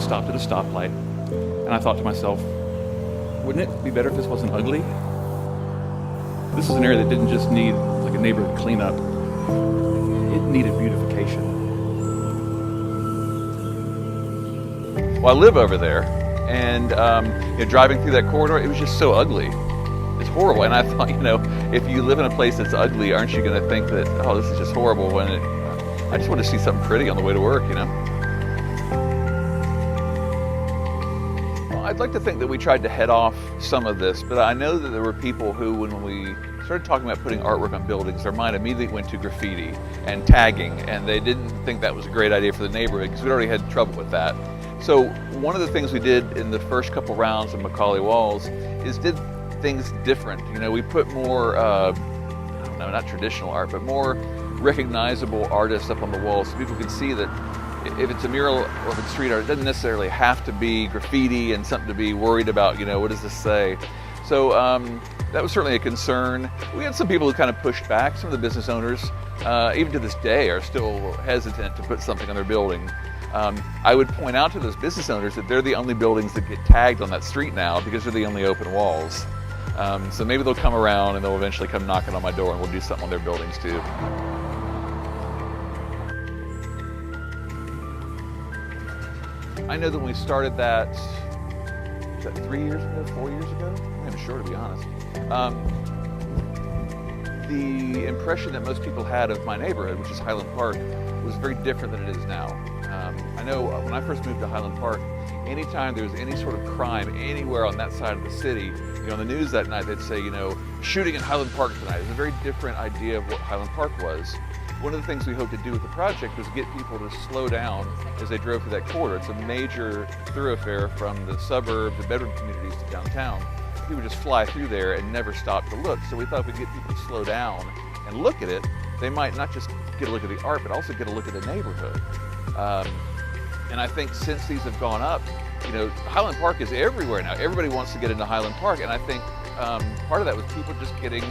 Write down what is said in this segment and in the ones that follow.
stopped at a stoplight, and I thought to myself, wouldn't it be better if this wasn't ugly? This is an area that didn't just need like a neighborhood cleanup. It needed beautification. Well, I live over there, and driving through that corridor, it was just so ugly. It's horrible. And I thought, if you live in a place that's ugly, aren't you going to think that, oh, this is just horrible? When I just want to see something pretty on the way to work, Well, I'd like to think that we tried to head off some of this, but I know that there were people who, when we started talking about putting artwork on buildings, their mind immediately went to graffiti and tagging, and they didn't think that was a great idea for the neighborhood because we already had trouble with that. So one of the things we did in the first couple rounds of McCallie Walls is did things different. We put more, I don't know, not traditional art, but more recognizable artists up on the walls so people can see that if it's a mural or if it's street art, it doesn't necessarily have to be graffiti and something to be worried about, what does this say? So that was certainly a concern. We had some people who kind of pushed back. Some of the business owners, even to this day, are still hesitant to put something on their building. I would point out to those business owners that they're the only buildings that get tagged on that street now because they're the only open walls. So maybe they'll come around and they'll eventually come knocking on my door and we'll do something on their buildings too. I know that when we started that, was that 3 years ago, 4 years ago? I'm not even sure, to be honest. The impression that most people had of my neighborhood, which is Highland Park, was very different than it is now. I know when I first moved to Highland Park, anytime there was any sort of crime anywhere on that side of the city, on the news that night they'd say, shooting in Highland Park tonight. It was a very different idea of what Highland Park was. One of the things we hoped to do with the project was get people to slow down as they drove through that corridor. It's a major thoroughfare from the suburbs, the bedroom communities to downtown. People would just fly through there and never stop to look. So we thought if we get people to slow down and look at it, they might not just get a look at the art, but also get a look at the neighborhood. And I think since these have gone up, Highland Park is everywhere now. Everybody wants to get into Highland Park, and I think part of that was people just getting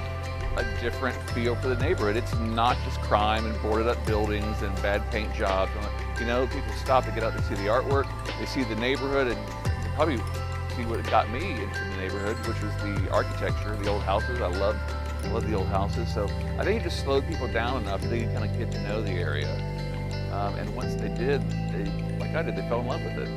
a different feel for the neighborhood. It's not just crime and boarded up buildings and bad paint jobs. People stop to get out to see the artwork. They see the neighborhood and probably see what got me into the neighborhood, which was the architecture, the old houses. I love the old houses. So I think it just slowed people down enough that they could kind of get to know the area. And once they did, like I did, they fell in love with it.